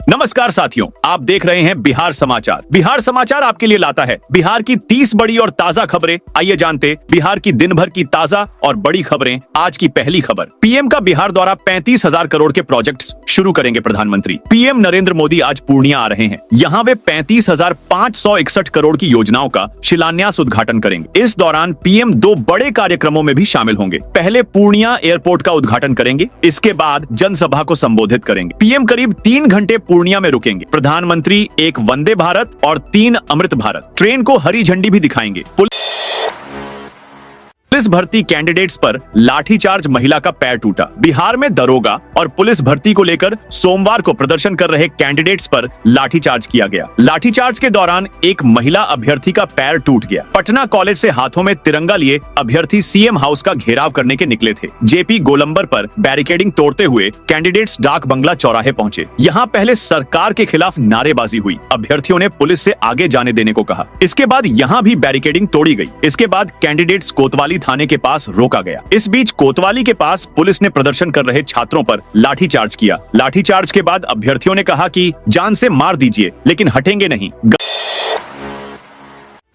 नमस्कार साथियों, आप देख रहे हैं बिहार समाचार। बिहार समाचार आपके लिए लाता है बिहार की 30 बड़ी और ताजा खबरें। आइए जानते बिहार की दिन भर की ताजा और बड़ी खबरें। आज की पहली खबर, पीएम का बिहार द्वारा 35,000 करोड़ के प्रोजेक्ट्स शुरू करेंगे प्रधानमंत्री। पीएम नरेंद्र मोदी आज पूर्णिया आ रहे हैं। यहाँ वे 35,561 करोड़ की योजनाओं का शिलान्यास उद्घाटन करेंगे। इस दौरान पीएम 2 बड़े कार्यक्रमों में भी शामिल होंगे। पहले पूर्णिया एयरपोर्ट का उद्घाटन करेंगे, इसके बाद जनसभा को संबोधित करेंगे। पीएम करीब 3 घंटे पूर्णिया में रुकेंगे। प्रधानमंत्री एक वंदे भारत और 3 अमृत भारत ट्रेन को हरी झंडी भी दिखाएंगे। पुलिस भर्ती कैंडिडेट्स पर लाठीचार्ज, महिला का पैर टूटा। बिहार में दरोगा और पुलिस भर्ती को लेकर सोमवार को प्रदर्शन कर रहे कैंडिडेट्स पर लाठीचार्ज किया गया। लाठीचार्ज के दौरान एक महिला अभ्यर्थी का पैर टूट गया। पटना कॉलेज से हाथों में तिरंगा लिए अभ्यर्थी सीएम हाउस का घेराव करने के निकले थे। जेपी गोलंबर पर बैरिकेडिंग तोड़ते हुए कैंडिडेट्स डाक बंगला चौराहे पहुंचे। यहाँ पहले सरकार के खिलाफ नारेबाजी हुई। अभ्यर्थियों ने पुलिस से आगे जाने देने को कहा। इसके बाद यहाँ भी बैरिकेडिंग तोड़ी गई। इसके बाद कैंडिडेट्स कोतवाली थाने के पास रोका गया। इस बीच कोतवाली के पास पुलिस ने प्रदर्शन कर रहे छात्रों पर लाठीचार्ज किया। लाठीचार्ज के बाद अभ्यर्थियों ने कहा कि जान से मार दीजिए, लेकिन हटेंगे नहीं।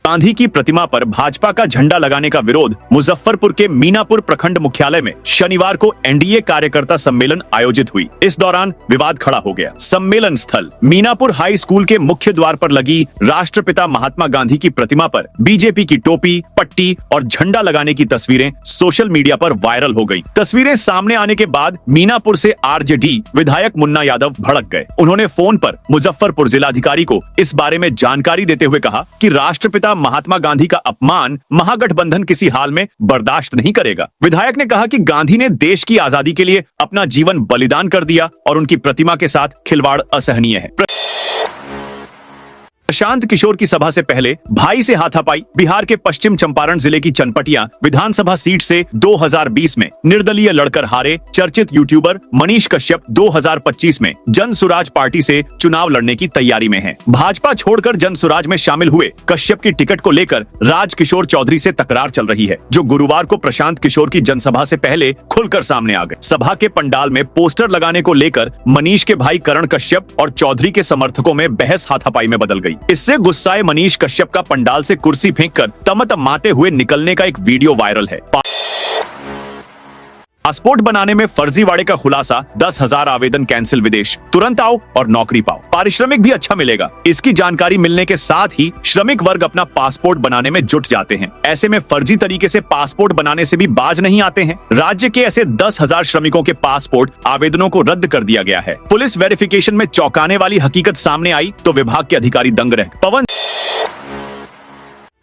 गांधी की प्रतिमा पर भाजपा का झंडा लगाने का विरोध मुजफ्फरपुर के मीनापुर प्रखंड मुख्यालय में शनिवार को एनडीए कार्यकर्ता सम्मेलन आयोजित हुई। इस दौरान विवाद खड़ा हो गया। सम्मेलन स्थल मीनापुर हाई स्कूल के मुख्य द्वार पर लगी राष्ट्रपिता महात्मा गांधी की प्रतिमा पर बीजेपी की टोपी, पट्टी और झंडा लगाने की तस्वीरें सोशल मीडिया पर वायरल हो गयी। तस्वीरें सामने आने के बाद मीनापुर से आरजेडी विधायक मुन्ना यादव भड़क गए। उन्होंने फोन पर मुजफ्फरपुर जिलाधिकारी को इस बारे में जानकारी देते हुए कहा कि राष्ट्रपिता महात्मा गांधी का अपमान महागठबंधन किसी हाल में बर्दाश्त नहीं करेगा। विधायक ने कहा कि गांधी ने देश की आजादी के लिए अपना जीवन बलिदान कर दिया और उनकी प्रतिमा के साथ खिलवाड़ असहनीय है। प्रशांत किशोर की सभा से पहले भाई से हाथापाई। बिहार के पश्चिम चंपारण जिले की चनपटिया विधानसभा सीट से 2020 में निर्दलीय लड़कर हारे चर्चित यूट्यूबर मनीष कश्यप 2025 में जन सुराज पार्टी से चुनाव लड़ने की तैयारी में हैं। भाजपा छोड़कर जन सुराज में शामिल हुए कश्यप की टिकट को लेकर राज किशोर चौधरी से तकरार चल रही है, जो गुरुवार को प्रशांत किशोर की जनसभा से पहले खुलकर सामने आ गए। सभा के पंडाल में पोस्टर लगाने को लेकर मनीष के भाई करण कश्यप और चौधरी के समर्थकों में बहस हाथापाई में बदल गई। इससे गुस्साए मनीष कश्यप का पंडाल से कुर्सी फेंककर तमतमाते हुए निकलने का एक वीडियो वायरल है। पासपोर्ट बनाने में फर्जीवाड़े का खुलासा, 10,000 आवेदन कैंसिल, विदेश तुरंत आओ और नौकरी पाओ, पारिश्रमिक भी अच्छा मिलेगा। इसकी जानकारी मिलने के साथ ही श्रमिक वर्ग अपना पासपोर्ट बनाने में जुट जाते हैं। ऐसे में फर्जी तरीके से पासपोर्ट बनाने से भी बाज नहीं आते हैं। राज्य के ऐसे 10,000 श्रमिकों के पासपोर्ट आवेदनों को रद्द कर दिया गया है। पुलिस वेरिफिकेशन में चौंकाने वाली हकीकत सामने आई तो विभाग के अधिकारी दंग रह गए। पवन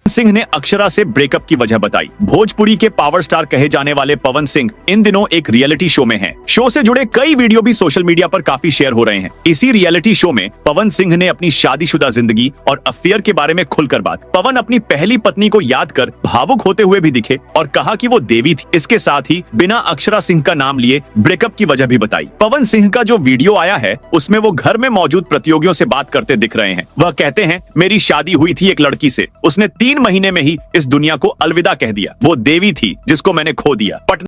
सिंह ने अक्षरा से ब्रेकअप की वजह बताई। भोजपुरी के पावर स्टार कहे जाने वाले पवन सिंह इन दिनों एक रियलिटी शो में हैं। शो से जुड़े कई वीडियो भी सोशल मीडिया पर काफी शेयर हो रहे हैं। इसी रियलिटी शो में पवन सिंह ने अपनी शादीशुदा जिंदगी और अफेयर के बारे में खुलकर बात। पवन अपनी पहली पत्नी को याद कर भावुक होते हुए भी दिखे और कहा कि वो देवी थी। इसके साथ ही बिना अक्षरा सिंह का नाम लिए ब्रेकअप की वजह भी बताई। पवन सिंह का जो वीडियो आया है उसमें वो घर में मौजूद प्रतियोगियों से बात करते दिख रहे हैं। वह कहते हैं, मेरी शादी हुई थी एक लड़की से, उसने 3 महीने में ही इस दुनिया को अलविदा कह दिया। वो देवी थी जिसको मैंने खो दिया। पटना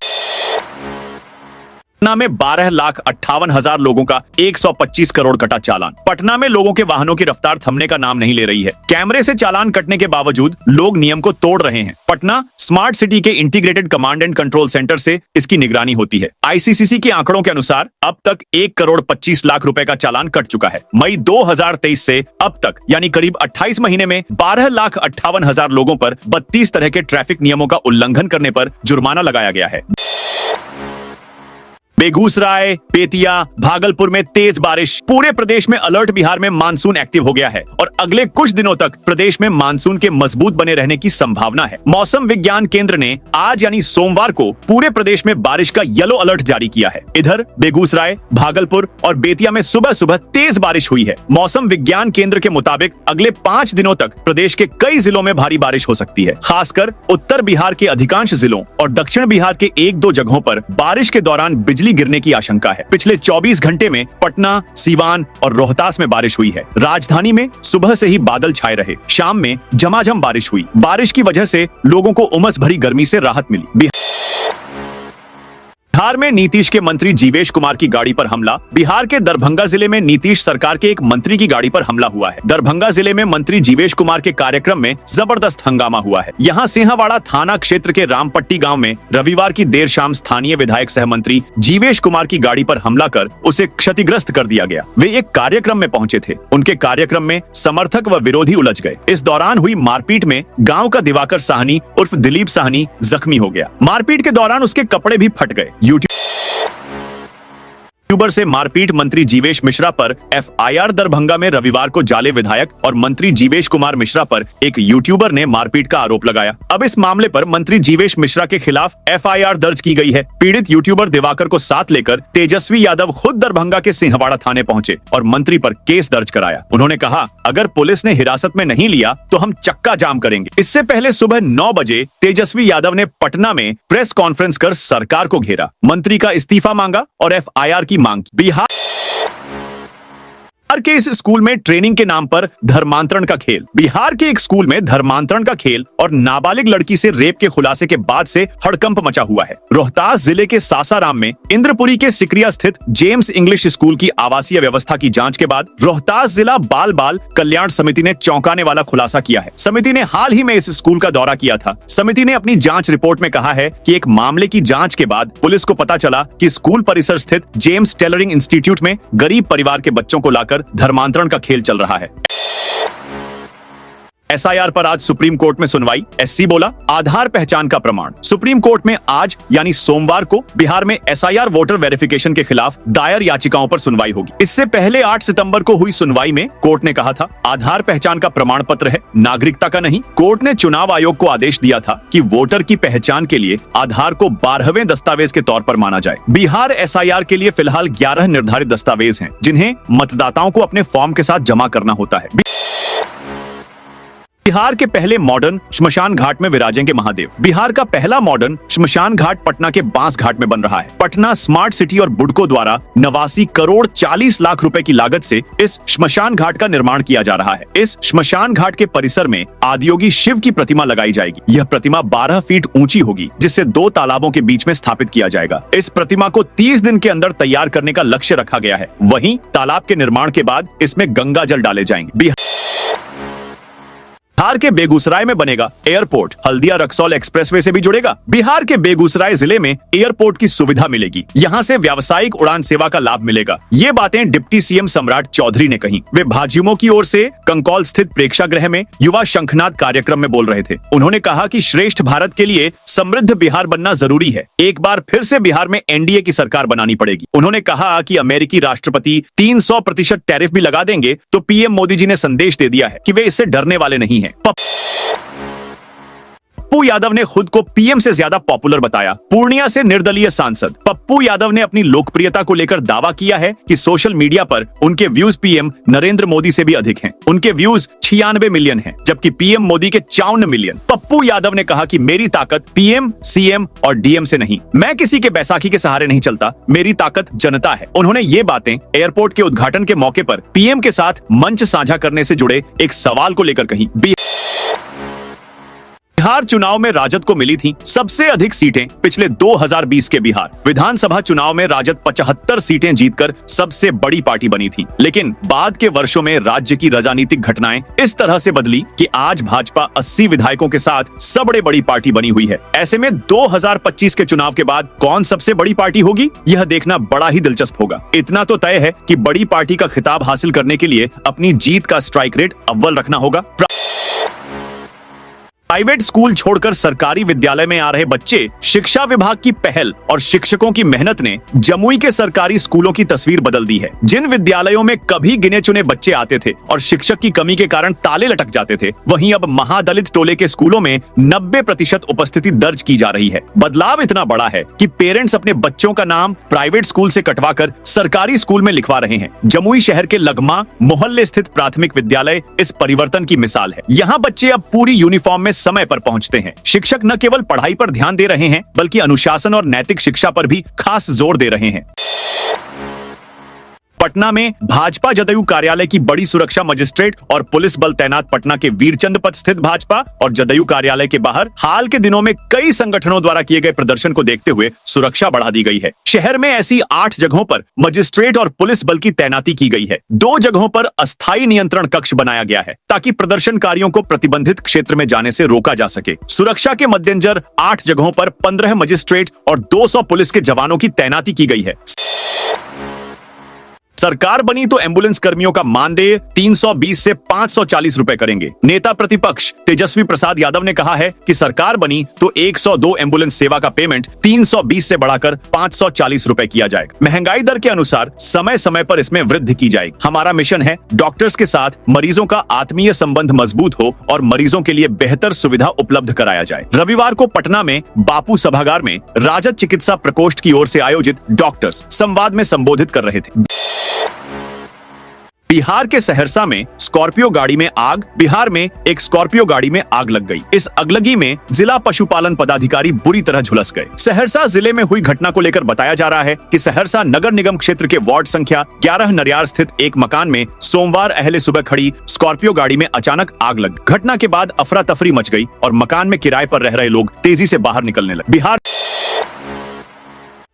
में 12,58,000 लोगों का 125 करोड़ कटा चालान। पटना में लोगों के वाहनों की रफ्तार थमने का नाम नहीं ले रही है। कैमरे से चालान कटने के बावजूद लोग नियम को तोड़ रहे हैं। पटना स्मार्ट सिटी के integrated command and control centre से इसकी निगरानी होती है। आईसीसीसी के आंकड़ों के अनुसार अब तक 1,25,00,000 रुपए का चालान कट चुका है। मई 2023 से अब तक यानी करीब 28 महीने में 12,58,000 लोगों पर 32 तरह के ट्रैफिक नियमों का उल्लंघन करने पर जुर्माना लगाया गया है। बेगूसराय, बेतिया, भागलपुर में तेज बारिश। पूरे प्रदेश में अलर्ट। बिहार में मानसून एक्टिव हो गया है और अगले कुछ दिनों तक प्रदेश में मानसून के मजबूत बने रहने की संभावना है। मौसम विज्ञान केंद्र ने आज यानी सोमवार को पूरे प्रदेश में बारिश का येलो अलर्ट जारी किया है। इधर बेगूसराय, भागलपुर और बेतिया में सुबह सुबह तेज बारिश हुई है। मौसम विज्ञान केंद्र के मुताबिक अगले 5 दिनों तक प्रदेश के कई जिलों में भारी बारिश हो सकती है। खासकर उत्तर बिहार के अधिकांश जिलों और दक्षिण बिहार के 1-2 जगहों पर बारिश के दौरान बिजली गिरने की आशंका है। पिछले 24 घंटे में पटना, सीवान और रोहतास में बारिश हुई है। राजधानी में सुबह से ही बादल छाए रहे। शाम में झमाझम बारिश हुई। बारिश की वजह से लोगों को उमस भरी गर्मी से राहत मिली। बिहार बिहार में नीतीश के मंत्री जीवेश कुमार की गाड़ी पर हमला। बिहार के दरभंगा जिले में नीतीश सरकार के एक मंत्री की गाड़ी पर हमला हुआ है। दरभंगा जिले में मंत्री जीवेश कुमार के कार्यक्रम में जबरदस्त हंगामा हुआ है। यहाँ सिंहवाड़ा थाना क्षेत्र के रामपट्टी गांव में रविवार की देर शाम स्थानीय विधायक सह मंत्री जीवेश कुमार की गाड़ी पर हमला कर उसे क्षतिग्रस्त कर दिया गया। वे एक कार्यक्रम में पहुंचे थे। उनके कार्यक्रम में समर्थक व विरोधी उलझ गए। इस दौरान हुई मारपीट में गांव का दिवाकर साहनी उर्फ दिलीप साहनी जख्मी हो गया। मारपीट के दौरान उसके कपड़े भी फट गए। यूट्यूबर से मारपीट मंत्री जीवेश मिश्रा पर एफआईआर। दरभंगा में रविवार को जाले विधायक और मंत्री जीवेश कुमार मिश्रा पर एक यूट्यूबर ने मारपीट का आरोप लगाया। अब इस मामले पर मंत्री जीवेश मिश्रा के खिलाफ एफआईआर दर्ज की गई है। पीड़ित यूट्यूबर दिवाकर को साथ लेकर तेजस्वी यादव खुद दरभंगा के सिंहवाड़ा थाने पहुंचे और मंत्री पर केस दर्ज कराया। उन्होंने कहा, अगर पुलिस ने हिरासत में नहीं लिया तो हम चक्का जाम करेंगे। इससे पहले सुबह 9 बजे तेजस्वी यादव ने पटना में प्रेस कॉन्फ्रेंस कर सरकार को घेरा, मंत्री का इस्तीफा मांगा और एफआईआर की मांग की। बिहार के इस स्कूल में ट्रेनिंग के नाम पर धर्मांतरण का खेल। बिहार के एक स्कूल में धर्मांतरण का खेल और नाबालिग लड़की से रेप के खुलासे के बाद से हड़कंप मचा हुआ है। रोहतास जिले के सासाराम में इंद्रपुरी के सिकरिया स्थित जेम्स इंग्लिश स्कूल की आवासीय व्यवस्था की जांच के बाद रोहतास जिला बाल बाल कल्याण समिति ने चौंकाने वाला खुलासा किया है। समिति ने हाल ही में इस स्कूल का दौरा किया था। समिति ने अपनी जांच रिपोर्ट में कहा है कि एक मामले की जांच के बाद पुलिस को पता चला कि स्कूल परिसर स्थित जेम्स टेलरिंग इंस्टीट्यूट में गरीब परिवार के बच्चों को लाकर धर्मांतरण का खेल चल रहा है। एसआईआर पर आज सुप्रीम कोर्ट में सुनवाई। एससी बोला, आधार पहचान का प्रमाण। सुप्रीम कोर्ट में आज यानी सोमवार को बिहार में एसआईआर वोटर वेरिफिकेशन के खिलाफ दायर याचिकाओं पर सुनवाई होगी। इससे पहले 8 सितंबर को हुई सुनवाई में कोर्ट ने कहा था, आधार पहचान का प्रमाण पत्र है, नागरिकता का नहीं। कोर्ट ने चुनाव आयोग को आदेश दिया था कि वोटर की पहचान के लिए आधार को 12वें दस्तावेज के तौर पर माना जाए। बिहार एसआईआर के लिए फिलहाल 11 निर्धारित दस्तावेज हैं, जिन्हें मतदाताओं को अपने फॉर्म के साथ जमा करना होता है। बिहार के पहले मॉडर्न श्मशान घाट में विराजेंगे महादेव। बिहार का पहला मॉडर्न श्मशान घाट पटना के बांस घाट में बन रहा है। पटना स्मार्ट सिटी और बुडको द्वारा 89 करोड़ 40 लाख रुपए की लागत से इस श्मशान घाट का निर्माण किया जा रहा है। इस श्मशान घाट के परिसर में आदियोगी शिव की प्रतिमा लगाई जाएगी। यह प्रतिमा 12 फीट ऊंची होगी, जिसे 2 तालाबों के बीच में स्थापित किया जाएगा। इस प्रतिमा को 30 दिन के अंदर तैयार करने का लक्ष्य रखा गया है। वहीं तालाब के निर्माण के बाद इसमें गंगा जल डाले जाएंगे। बिहार के बेगूसराय में बनेगा एयरपोर्ट। हल्दिया रक्सौल एक्सप्रेसवे से भी जुड़ेगा। बिहार के बेगूसराय जिले में एयरपोर्ट की सुविधा मिलेगी। यहां से व्यावसायिक उड़ान सेवा का लाभ मिलेगा। ये बातें डिप्टी सीएम सम्राट चौधरी ने कही। वे भाजयुमो की ओर से कंकौल स्थित प्रेक्षागृह में युवा शंखनाद कार्यक्रम में बोल रहे थे। उन्होंने कहा कि श्रेष्ठ भारत के लिए समृद्ध बिहार बनना जरूरी है। एक बार फिर से बिहार में एनडीए की सरकार बनानी पड़ेगी। उन्होंने कहा कि अमेरिकी राष्ट्रपति 300% टैरिफ भी लगा देंगे तो पीएम मोदी जी ने संदेश दे दिया है कि वे इससे डरने वाले नहीं हैं। पप्पू यादव ने खुद को पीएम से ज्यादा पॉपुलर बताया। पूर्णिया से निर्दलीय सांसद पप्पू यादव ने अपनी लोकप्रियता को लेकर दावा किया है कि सोशल मीडिया पर उनके व्यूज पीएम नरेंद्र मोदी से भी अधिक हैं। उनके व्यूज 96 मिलियन हैं, जबकि पीएम मोदी के 54 मिलियन। पप्पू यादव ने कहा कि मेरी ताकत पीएम, सीएम और डीएम से नहीं, मैं किसी के बैसाखी के सहारे नहीं चलता, मेरी ताकत जनता है। उन्होंने ये बातें एयरपोर्ट के उद्घाटन के मौके पर पीएम के साथ मंच साझा करने से जुड़े एक सवाल को लेकर कही। बिहार चुनाव में राजद को मिली थी सबसे अधिक सीटें पिछले 2020 के बिहार विधानसभा चुनाव में राजद 75 सीटें जीतकर सबसे बड़ी पार्टी बनी थी। लेकिन बाद के वर्षों में राज्य की राजनीतिक घटनाएं इस तरह से बदली कि आज भाजपा 80 विधायकों के साथ सबसे बड़ी पार्टी बनी हुई है। ऐसे में 2025 के चुनाव के बाद कौन सबसे बड़ी पार्टी होगी, यह देखना बड़ा ही दिलचस्प होगा। इतना तो तय है कि बड़ी पार्टी का खिताब हासिल करने के लिए अपनी जीत का स्ट्राइक रेट अव्वल रखना होगा। प्राइवेट स्कूल छोड़कर सरकारी विद्यालय में आ रहे बच्चे, शिक्षा विभाग की पहल और शिक्षकों की मेहनत ने जमुई के सरकारी स्कूलों की तस्वीर बदल दी है। जिन विद्यालयों में कभी गिने चुने बच्चे आते थे और शिक्षक की कमी के कारण ताले लटक जाते थे, वहीं अब महादलित टोले के स्कूलों में 90% उपस्थिति दर्ज की जा रही है। बदलाव इतना बड़ा है कि पेरेंट्स अपने बच्चों का नाम प्राइवेट स्कूल से कटवाकर सरकारी स्कूल में लिखवा रहे हैं। जमुई शहर के लगमा मोहल्ले स्थित प्राथमिक विद्यालय इस परिवर्तन की मिसाल है। यहाँ बच्चे अब पूरी यूनिफॉर्म में समय पर पहुंचते हैं। शिक्षक न केवल पढ़ाई पर ध्यान दे रहे हैं, बल्कि अनुशासन और नैतिक शिक्षा पर भी खास जोर दे रहे हैं। पटना में भाजपा जदयू कार्यालय की बड़ी सुरक्षा मजिस्ट्रेट और पुलिस बल तैनात पटना के वीरचंद पथ स्थित भाजपा और जदयू कार्यालय के बाहर हाल के दिनों में कई संगठनों द्वारा किए गए प्रदर्शन को देखते हुए सुरक्षा बढ़ा दी गई है। शहर में ऐसी 8 जगहों पर मजिस्ट्रेट और पुलिस बल की तैनाती की गई है। 2 जगहों पर अस्थायी नियंत्रण कक्ष बनाया गया है ताकि प्रदर्शनकारियों को प्रतिबंधित क्षेत्र में जाने से रोका जा सके। सुरक्षा के मद्देनजर 8 जगहों पर 15 मजिस्ट्रेट और 200 पुलिस के जवानों की तैनाती की गई है। सरकार बनी तो एम्बुलेंस कर्मियों का मानदेय 320 से 540 रुपए करेंगे। नेता प्रतिपक्ष तेजस्वी प्रसाद यादव ने कहा है कि सरकार बनी तो 102 एम्बुलेंस सेवा का पेमेंट 320 से बढ़ाकर 540 रुपए किया जाएगा। महंगाई दर के अनुसार समय समय पर इसमें वृद्धि की जाएगी। हमारा मिशन है डॉक्टर्स के साथ मरीजों का आत्मीय संबंध मजबूत हो और मरीजों के लिए बेहतर सुविधा उपलब्ध कराया जाए। रविवार को पटना में बापू सभागार में राजद चिकित्सा प्रकोष्ठ की ओर से आयोजित डॉक्टर्स संवाद में संबोधित कर रहे थे। बिहार के सहरसा में स्कॉर्पियो गाड़ी में आग। बिहार में एक स्कॉर्पियो गाड़ी में आग लग गई। इस अगलगी में जिला पशुपालन पदाधिकारी बुरी तरह झुलस गए। सहरसा जिले में हुई घटना को लेकर बताया जा रहा है कि सहरसा नगर निगम क्षेत्र के वार्ड संख्या 11 नरियार स्थित एक मकान में सोमवार अहले सुबह खड़ी स्कॉर्पियो गाड़ी में अचानक आग लग गई। घटना के बाद अफरा तफरी मच गई और मकान में किराए पर रह रहे लोग तेजी से बाहर निकलने लगे। बिहार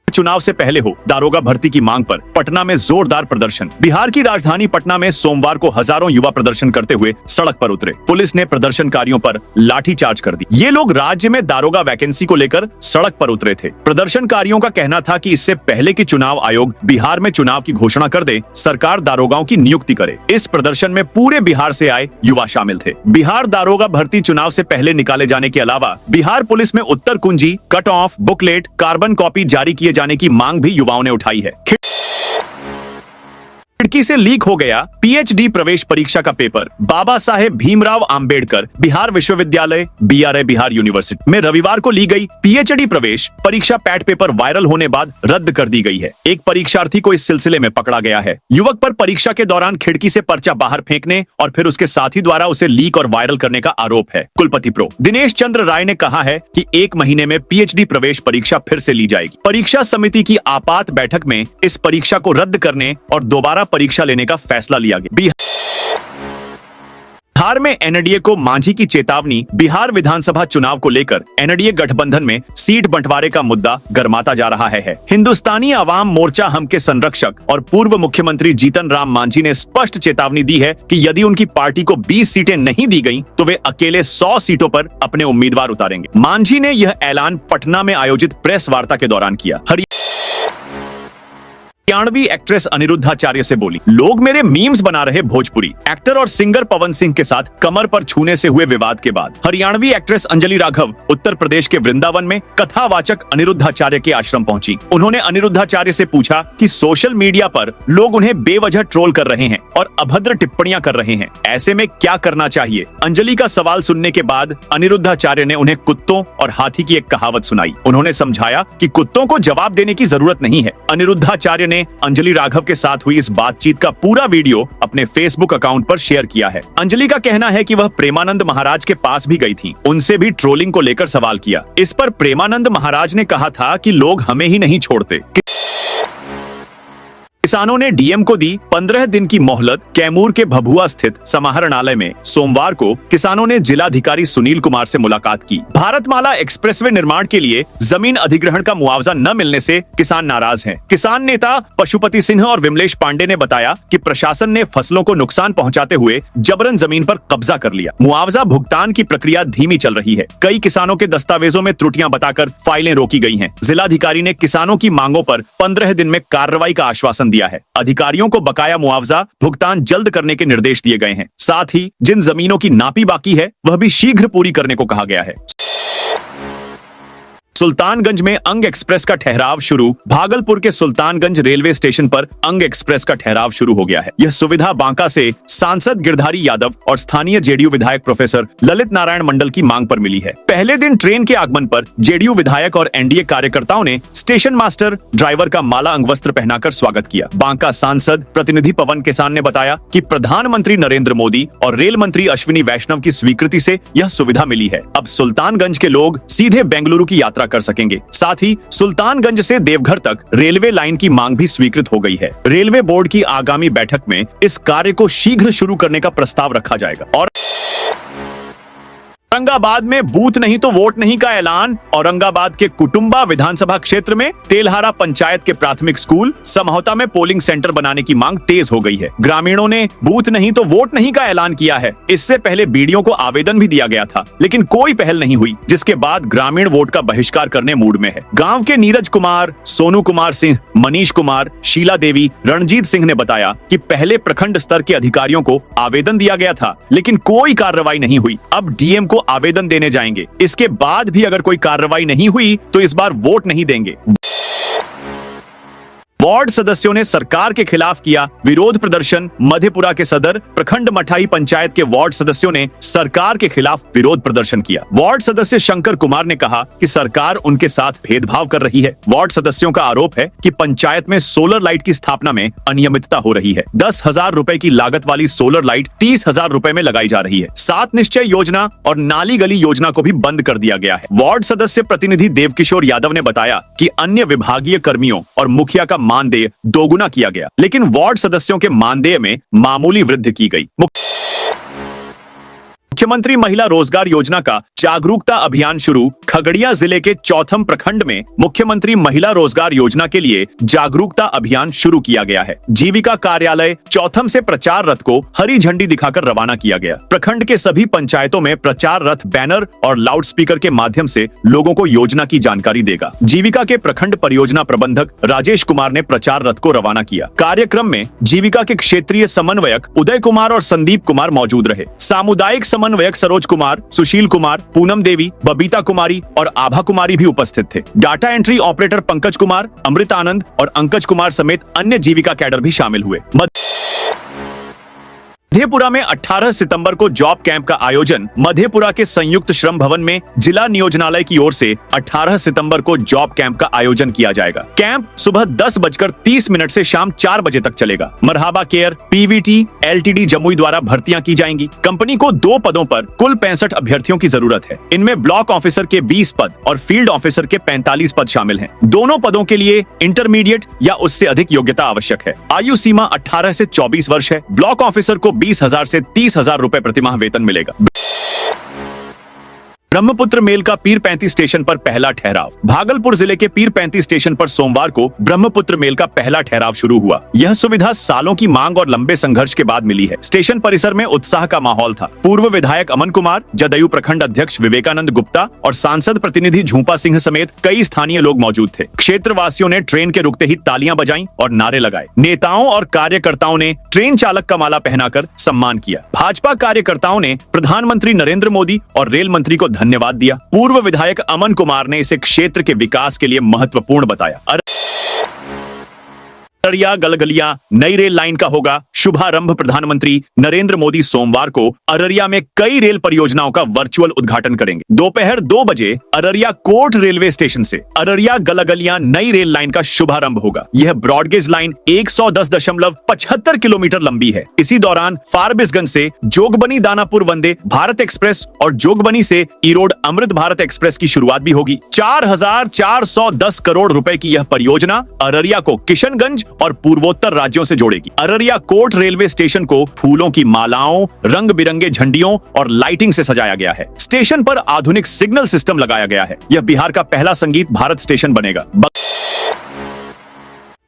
चुनाव से पहले हो दारोगा भर्ती की मांग पर पटना में जोरदार प्रदर्शन। बिहार की राजधानी पटना में सोमवार को हजारों युवा प्रदर्शन करते हुए सड़क पर उतरे। पुलिस ने प्रदर्शनकारियों पर लाठीचार्ज कर दी। ये लोग राज्य में दारोगा वैकेंसी को लेकर सड़क पर उतरे थे। प्रदर्शनकारियों का कहना था कि इससे पहले कि चुनाव आयोग बिहार में चुनाव की घोषणा कर दे, सरकार दारोगाओं की नियुक्ति करे। इस प्रदर्शन में पूरे बिहार से आए युवा शामिल थे। बिहार दारोगा भर्ती चुनाव से पहले निकाले जाने के अलावा बिहार पुलिस में उत्तर कुंजी, cut off, booklet, carbon copy जारी किए जाने की मांग भी युवाओं ने उठाई है। खिड़की से लीक हो गया पीएचडी प्रवेश परीक्षा का पेपर। बाबा साहेब भीमराव अंबेडकर बिहार विश्वविद्यालय बीआरए बिहार यूनिवर्सिटी में रविवार को ली गई पीएचडी प्रवेश परीक्षा पैड पेपर वायरल होने बाद रद्द कर दी गई है। एक परीक्षार्थी को इस सिलसिले में पकड़ा गया है। युवक पर परीक्षा के दौरान खिड़की से पर्चा बाहर फेंकने और फिर उसके साथी द्वारा उसे लीक और वायरल करने का आरोप है। कुलपति प्रो दिनेश चंद्र राय ने कहा है कि 1 महीने में पीएचडी प्रवेश परीक्षा फिर से ली जाएगी। परीक्षा समिति की आपात बैठक में इस परीक्षा को रद्द करने और दोबारा परीक्षा लेने का फैसला लिया गया। बिहार में एनडीए को मांझी की चेतावनी। बिहार विधानसभा चुनाव को लेकर एनडीए गठबंधन में सीट बंटवारे का मुद्दा गर्माता जा रहा है। हिंदुस्तानी आवाम मोर्चा हम के संरक्षक और पूर्व मुख्यमंत्री जीतन राम मांझी ने स्पष्ट चेतावनी दी है कि यदि उनकी पार्टी को 20 सीटें नहीं दी गईं, तो वे अकेले 100 सीटों पर अपने उम्मीदवार उतारेंगे। मांझी ने यह ऐलान पटना में आयोजित प्रेस वार्ता के दौरान किया। हरियाणवी एक्ट्रेस अनिरुद्धाचार्य से बोली, लोग मेरे मीम्स बना रहे भोजपुरी। एक्टर और सिंगर पवन सिंह के साथ कमर पर छूने से हुए विवाद के बाद हरियाणवी एक्ट्रेस अंजलि राघव उत्तर प्रदेश के वृंदावन में कथावाचक अनिरुद्धाचार्य के आश्रम पहुंची। उन्होंने अनिरुद्धाचार्य से पूछा कि सोशल मीडिया पर लोग उन्हें बेवजह ट्रोल कर रहे हैं और अभद्र टिप्पणियां कर रहे हैं, ऐसे में क्या करना चाहिए। अंजलि का सवाल सुनने के बाद अनिरुद्धाचार्य ने उन्हें कुत्तों और हाथी की एक कहावत सुनाई। उन्होंने समझाया कि कुत्तों को जवाब देने की जरूरत नहीं है। अनिरुद्धाचार्य ने अंजलि राघव के साथ हुई इस बातचीत का पूरा वीडियो अपने फेसबुक अकाउंट पर शेयर किया है। अंजलि का कहना है कि वह प्रेमानंद महाराज के पास भी गई थी, उनसे भी ट्रोलिंग को लेकर सवाल किया। इस पर प्रेमानंद महाराज ने कहा था कि लोग हमें ही नहीं छोड़ते। किसानों ने डीएम को दी 15 दिन की मोहलत। कैमूर के भभुआ स्थित समाहरणालय में सोमवार को किसानों ने जिलाधिकारी सुनील कुमार से मुलाकात की। भारतमाला एक्सप्रेसवे निर्माण के लिए जमीन अधिग्रहण का मुआवजा न मिलने से किसान नाराज हैं। किसान नेता पशुपति सिंह और विमलेश पांडे ने बताया कि प्रशासन ने फसलों को नुकसान पहुंचाते हुए जबरन जमीन पर कब्जा कर लिया। मुआवजा भुगतान की प्रक्रिया धीमी चल रही है। कई किसानों के दस्तावेजों में त्रुटियां बताकर फाइलें रोकी गई हैं। जिलाधिकारी ने किसानों की मांगों पर 15 दिन में कार्रवाई का आश्वासन दिया है। अधिकारियों को बकाया मुआवजा भुगतान जल्द करने के निर्देश दिए गए हैं। साथ ही जिन जमीनों की नापी बाकी है वह भी शीघ्र पूरी करने को कहा गया है। सुल्तानगंज में अंग एक्सप्रेस का ठहराव शुरू। भागलपुर के सुल्तानगंज रेलवे स्टेशन पर अंग एक्सप्रेस का ठहराव शुरू हो गया है। यह सुविधा बांका से सांसद गिरधारी यादव और स्थानीय जेडीयू विधायक प्रोफेसर ललित नारायण मंडल की मांग पर मिली है। पहले दिन ट्रेन के आगमन पर जेडीयू विधायक और एनडीए कार्यकर्ताओं ने स्टेशन मास्टर ड्राइवर का माला अंगवस्त्र पहनाकर स्वागत किया। बांका सांसद प्रतिनिधि पवन किसान ने बताया कि प्रधानमंत्री नरेंद्र मोदी और रेल मंत्री अश्विनी वैष्णव की स्वीकृति से यह सुविधा मिली है। अब सुल्तानगंज के लोग सीधे बेंगलुरु की यात्रा कर सकेंगे। साथ ही सुल्तानगंज से देवघर तक रेलवे लाइन की मांग भी स्वीकृत हो गई है। रेलवे बोर्ड की आगामी बैठक में इस कार्य को शीघ्र शुरू करने का प्रस्ताव रखा जाएगा। और औरंगाबाद में बूथ नहीं तो वोट नहीं का ऐलान। औरंगाबाद के कुटुंबा विधानसभा क्षेत्र में तेलहारा पंचायत के प्राथमिक स्कूल समहौता में पोलिंग सेंटर बनाने की मांग तेज हो गई है। ग्रामीणों ने बूथ नहीं तो वोट नहीं का ऐलान किया है। इससे पहले बीडीओ को आवेदन भी दिया गया था, लेकिन कोई पहल नहीं हुई, जिसके बाद ग्रामीण वोट का बहिष्कार करने मूड में है। गांव के नीरज कुमार, सोनू कुमार सिंह, मनीष कुमार, शीला देवी, रणजीत सिंह ने बताया कि पहले प्रखंड स्तर के अधिकारियों को आवेदन दिया गया था, लेकिन कोई कार्रवाई नहीं हुई। अब डीएम को आवेदन देने जाएंगे। इसके बाद भी अगर कोई कार्रवाई नहीं हुई तो इस बार वोट नहीं देंगे। वार्ड सदस्यों ने सरकार के खिलाफ किया विरोध प्रदर्शन। मधेपुरा के सदर प्रखंड मठाई पंचायत के वार्ड सदस्यों ने सरकार के खिलाफ विरोध प्रदर्शन किया। वार्ड सदस्य शंकर कुमार ने कहा कि सरकार उनके साथ भेदभाव कर रही है। वार्ड सदस्यों का आरोप है कि पंचायत में सोलर लाइट की स्थापना में अनियमितता हो रही है। 10,000 रुपए की लागत वाली सोलर लाइट 30,000 रुपए में लगाई जा रही है। 7 निश्चय योजना और नाली गली योजना को भी बंद कर दिया गया है। वार्ड सदस्य प्रतिनिधि देवकिशोर यादव ने बताया कि अन्य विभागीय कर्मियों और मुखिया का मानदेय दोगुना किया गया, लेकिन वार्ड सदस्यों के मानदेय में मामूली वृद्धि की गई। मुख्यमंत्री महिला रोजगार योजना का जागरूकता अभियान शुरू। खगड़िया जिले के चौथम प्रखंड में मुख्यमंत्री महिला रोजगार योजना के लिए जागरूकता अभियान शुरू किया गया है। जीविका कार्यालय चौथम से प्रचार रथ को हरी झंडी दिखाकर रवाना किया गया। प्रखंड के सभी पंचायतों में प्रचार रथ बैनर और लाउडस्पीकर के माध्यम से लोगों को योजना की जानकारी देगा। जीविका के प्रखंड परियोजना प्रबंधक राजेश कुमार ने प्रचार रथ को रवाना किया। कार्यक्रम में जीविका के क्षेत्रीय समन्वयक उदय कुमार और संदीप कुमार मौजूद रहे। सामुदायिक समन्वयक सरोज कुमार, सुशील कुमार, पूनम देवी, बबीता कुमारी और आभा कुमारी भी उपस्थित थे। Data entry operator Pankaj Kumar, Amrit Anand और अंकज कुमार समेत अन्य जीविका कैडर भी शामिल हुए। मधेपुरा में 18 सितंबर को जॉब कैंप का आयोजन। मधेपुरा के संयुक्त श्रम भवन में जिला नियोजनालय की ओर से 18 सितंबर को जॉब कैंप का आयोजन किया जाएगा। कैंप सुबह 10:30 से शाम 4 बजे तक चलेगा। मरहाबा केयर, पीवीटी, एलटीडी जमुई द्वारा भर्तियां की जाएंगी। कंपनी को 2 पदों पर कुल 65 अभ्यर्थियों की जरूरत है। इनमें ब्लॉक ऑफिसर के 20 पद और फील्ड ऑफिसर के 45 पद शामिल हैं। दोनों पदों के लिए इंटरमीडिएट या उससे अधिक योग्यता आवश्यक है। आयु सीमा 18 से 24 वर्ष है। ब्लॉक ऑफिसर को 20,000 से 30,000 रुपए प्रतिमाह वेतन मिलेगा। ब्रह्मपुत्र मेल का पीर 35 स्टेशन पर पहला ठहराव। भागलपुर जिले के पीर 35 स्टेशन पर सोमवार को ब्रह्मपुत्र मेल का पहला ठहराव शुरू हुआ। यह सुविधा सालों की मांग और लंबे संघर्ष के बाद मिली है। स्टेशन परिसर में उत्साह का माहौल था। पूर्व विधायक अमन कुमार, जदयू प्रखंड अध्यक्ष विवेकानंद गुप्ता और सांसद प्रतिनिधि झूंपा सिंह समेत कई स्थानीय लोग मौजूद थे। क्षेत्रवासियों ने ट्रेन के रुकते ही तालियां बजाईं और नारे लगाए। नेताओं और कार्यकर्ताओं ने ट्रेन चालक का माला पहनाकर सम्मान किया। भाजपा कार्यकर्ताओं ने प्रधानमंत्री नरेंद्र मोदी और रेल मंत्री को धन्यवाद दिया। पूर्व विधायक अमन कुमार ने इसे क्षेत्र के विकास के लिए महत्वपूर्ण बताया। अररिया गलगलिया नई रेल लाइन का होगा शुभारंभ। प्रधानमंत्री नरेंद्र मोदी सोमवार को अररिया में कई रेल परियोजनाओं का वर्चुअल उद्घाटन करेंगे। दोपहर 2 बजे अररिया कोर्ट रेलवे स्टेशन से अररिया गलगलिया नई रेल लाइन का शुभारंभ होगा। यह ब्रॉडगेज लाइन 110.75 किलोमीटर लंबी है। इसी दौरान फारबिसगंज से जोगबनी दानापुर वंदे भारत एक्सप्रेस और जोगबनी से ईरोड अमृत भारत एक्सप्रेस की शुरुआत भी होगी। 4,410 करोड़ रुपए की यह परियोजना अररिया को किशनगंज और पूर्वोत्तर राज्यों से जोड़ेगी। अररिया कोर्ट रेलवे स्टेशन को फूलों की मालाओं, रंग बिरंगे झंडियों और लाइटिंग से सजाया गया है। स्टेशन पर आधुनिक सिग्नल सिस्टम लगाया गया है। यह बिहार का पहला संगीत भारत स्टेशन बनेगा।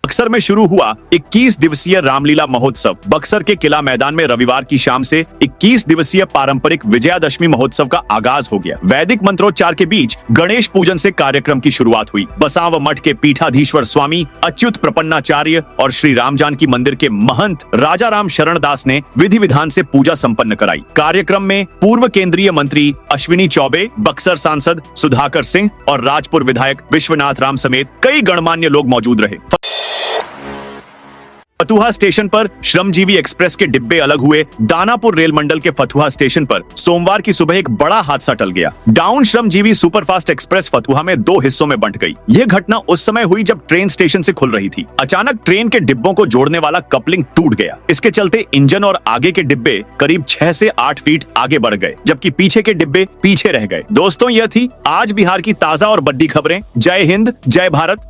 बक्सर में शुरू हुआ 21 दिवसीय रामलीला महोत्सव। बक्सर के किला मैदान में रविवार की शाम से 21 दिवसीय पारंपरिक विजयादशमी महोत्सव का आगाज हो गया। वैदिक मंत्रोच्चार के बीच गणेश पूजन से कार्यक्रम की शुरुआत हुई। बसाव मठ के पीठाधीश्वर स्वामी अच्युत प्रपन्नाचार्य और श्री राम जानकी मंदिर के महंत राजा राम शरण दास ने विधि विधान से पूजा संपन्न कराई। कार्यक्रम में पूर्व केंद्रीय मंत्री अश्विनी चौबे, बक्सर सांसद सुधाकर सिंह और राजपुर विधायक विश्वनाथ राम समेत कई गणमान्य लोग मौजूद रहे। फतुहा स्टेशन पर श्रमजीवी एक्सप्रेस के डिब्बे अलग हुए। दानापुर रेल मंडल के फतुहा स्टेशन पर सोमवार की सुबह एक बड़ा हादसा टल गया। डाउन श्रमजीवी सुपरफास्ट एक्सप्रेस फतुहा में 2 हिस्सों में बंट गई। यह घटना उस समय हुई जब ट्रेन स्टेशन से खुल रही थी। अचानक ट्रेन के डिब्बों को जोड़ने वाला कपलिंग टूट गया। इसके चलते इंजन और आगे के डिब्बे करीब 6 से 8 फीट आगे बढ़ गए, जबकि पीछे के डिब्बे पीछे रह गए। दोस्तों, यह थी आज बिहार की ताजा और बड़ी खबरें। जय हिंद, जय भारत।